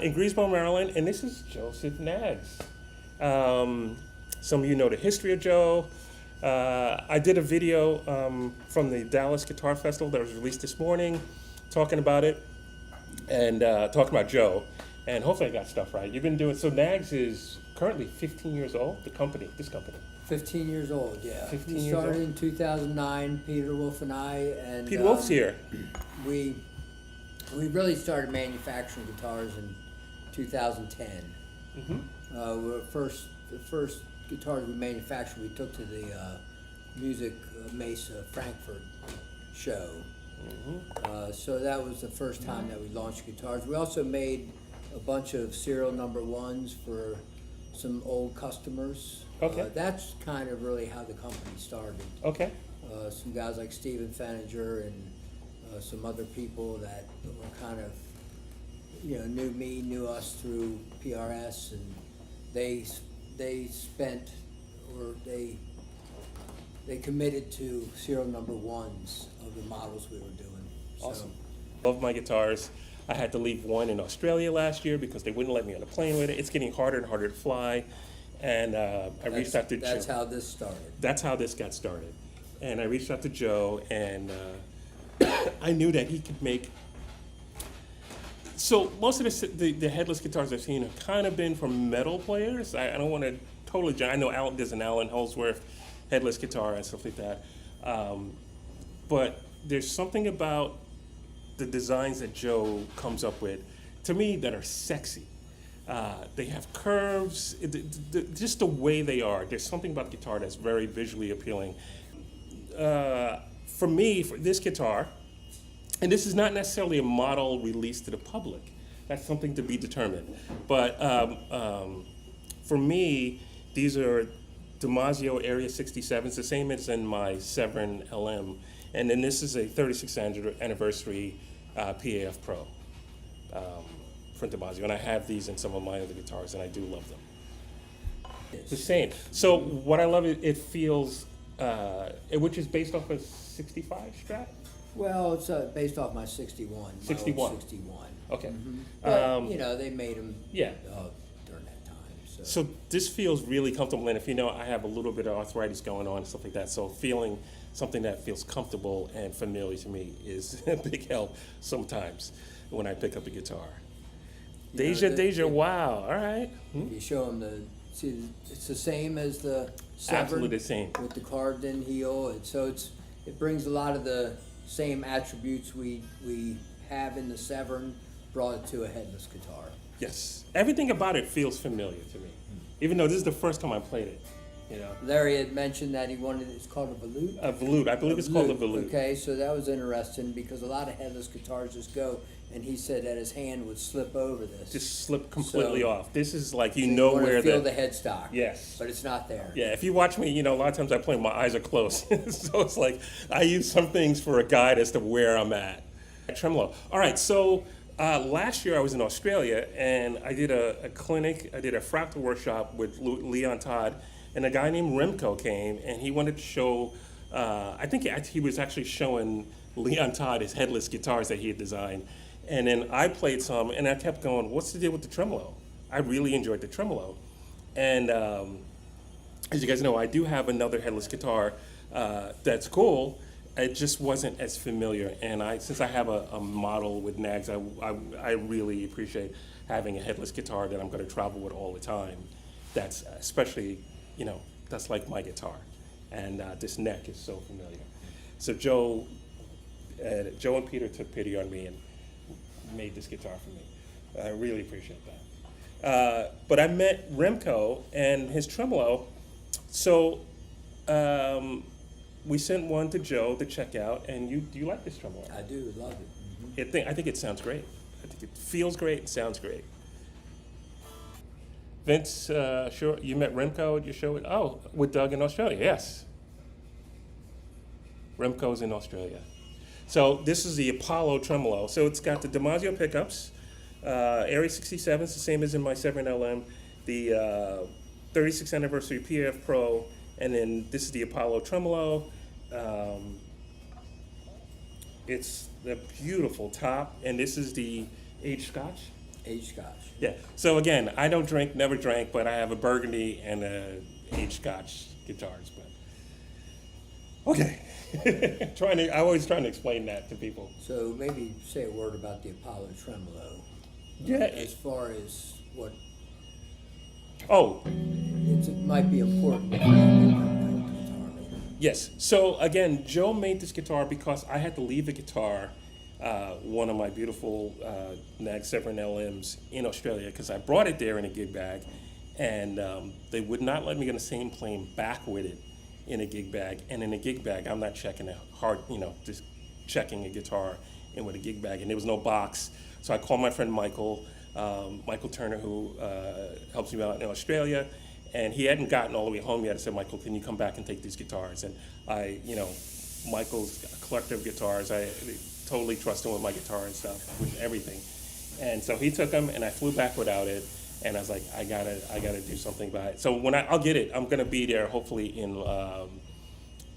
in Greensboro, Maryland, and this is Joseph Knaggs. Some of you know the history of Joe. I did a video from the Dallas Guitar Festival that was released this morning, talking about it and talking about Joe. And hopefully I got stuff right. You've been doing so. Knaggs is currently 15 years old. This company. 15 years old, yeah. 15 we years started old. in 2009, Peter Wolf and I, and Peter Wolf's here. We really started manufacturing guitars in 2010. The first guitars we manufactured, we took to the Music Mesa Frankfurt show. So that was the first time that we launched guitars. We also made a bunch of serial number ones for some old customers. Okay. That's kind of really how the company started. Okay. Some guys like Stephen Feniger and some other people that were kind of, knew us through PRS, and they committed to serial number ones of the models we were doing. Awesome. Love my guitars. I had to leave one in Australia last year because they wouldn't let me on a plane with it. It's getting harder and harder to fly. And I reached out to Joe. That's how this started. That's how this got started. And I reached out to Joe, and I knew that he could make. So most of the headless guitars I've seen have kind of been from metal players. I don't want to totally. I know there's an Alan Holdsworth headless guitar and stuff like that. But there's something about the designs that Joe comes up with, to me, that are sexy. They have curves, just the way they are. There's something about the guitar that's very visually appealing. For me, for this guitar, and this is not necessarily a model released to the public. That's something to be determined. But for me, these are Damasio Area 67s, the same as in my Severn LM. And then this is a 36th anniversary PAF Pro from Damasio. And I have these in some of my other guitars, and I do love them. It's the same. So what I love, it feels, which is based off a 65 Strat? Well, it's based off my 61. 61. 61. Okay. But, they made them Yeah. during that time. So this feels really comfortable, and if you know, I have a little bit of arthritis going on and stuff like that, so feeling something that feels comfortable and familiar to me is a big help sometimes when I pick up a guitar. Deja, wow, all right. You show them it's the same as the Severn. Absolutely the same. With the carved in heel, it brings a lot of the same attributes we have in the Severn, brought it to a headless guitar. Yes, everything about it feels familiar to me, even though this is the first time I played it. Larry had mentioned that he wanted, it's called a volute? A volute, I believe it's called a volute. Okay, so that was interesting because a lot of headless guitars just go, and he said that his hand would slip over this. Just slip completely off. This is like, you know want where to feel the headstock. Yes. But it's not there. Yeah, if you watch me, a lot of times I play, my eyes are closed. So it's like, I use some things for a guide as to where I'm at. Tremolo. All right, so last year I was in Australia, and I did a clinic, I did a fractal workshop with Leon Todd, and a guy named Remco came, and he wanted to show, I think he was actually showing Leon Todd his headless guitars that he had designed. And then I played some, and I kept going, what's the deal with the tremolo? I really enjoyed the tremolo. And as you guys know, I do have another headless guitar that's cool. It just wasn't as familiar. And since I have a model with Knaggs, I really appreciate having a headless guitar that I'm going to travel with all the time. That's especially, that's like my guitar. And this neck is so familiar. So Joe and Peter took pity on me and made this guitar for me. I really appreciate that. But I met Remco and his tremolo. So we sent one to Joe to check out, and do you like this tremolo? I do, love it. I think it sounds great. I think it feels great and sounds great. Vince, sure, you met Remco at your show? With Doug in Australia, yes. Remco's in Australia. So this is the Apollo tremolo. So it's got the Damasio pickups, Area 67s, the same as in my Severn LM, the 36th anniversary PF Pro, and then this is the Apollo tremolo. It's the beautiful top, and this is the aged Scotch. Aged Scotch. Yeah. So again, I don't drink, never drank, but I have a Burgundy and a aged Scotch guitars. But okay, I always trying to explain that to people. So maybe say a word about the Apollo tremolo. Yeah. As far as what Oh, it might be important. If you know guitar maker. yes. So again, Joe made this guitar because I had to leave the guitar, one of my beautiful Knaggs 7 LMs in Australia, because I brought it there in a gig bag, and they would not let me get the same plane back with it in a gig bag. And in a gig bag, I'm not checking a hard, just checking a guitar in with a gig bag, and there was no box. So I called my friend Michael Turner, who helps me out in Australia, and he hadn't gotten all the way home yet. I said, Michael, can you come back and take these guitars? And Michael's a collector of guitars. I totally trust him with my guitar and stuff, with everything. And so he took them, and I flew back without it. And I was like, I gotta do something about it. So when I'll get it, I'm gonna be there hopefully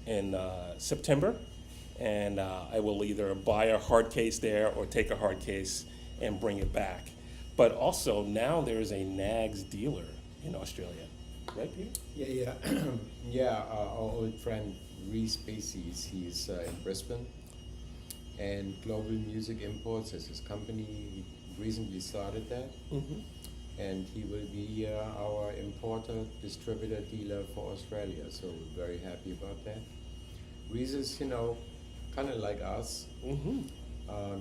in September, and I will either buy a hard case there or take a hard case and bring it back. But also now there is a Knaggs dealer in Australia, right, Peter? Yeah. Yeah, our old friend Reese Bases, he's in Brisbane, and Global Music Imports is his company. He recently started that, and he will be our importer, distributor, dealer for Australia. So we're very happy about that. Reese is, kind of like us.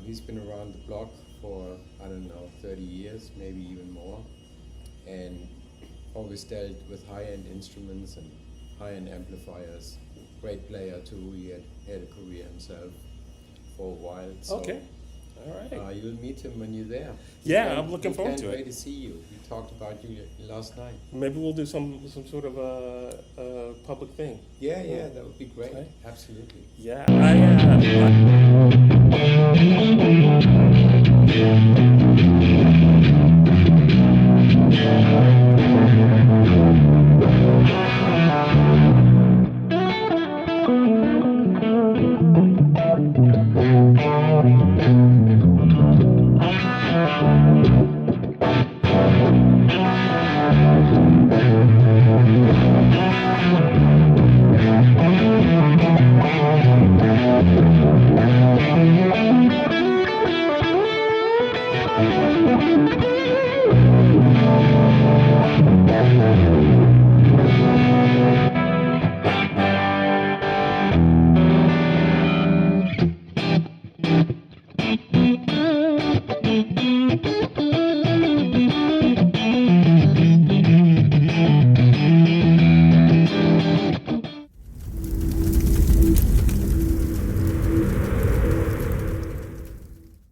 He's been around the block for, 30 years, maybe even more, and always dealt with high-end instruments and high-end amplifiers. Great player too. He had a career himself for a while. So, Okay, all right. you'll meet him when you're there. Yeah, I'm looking forward to Can't it. wait to see you. We talked about you last night. Maybe we'll do some sort of a public thing. Yeah, that would be great. Okay. Absolutely. Yeah, I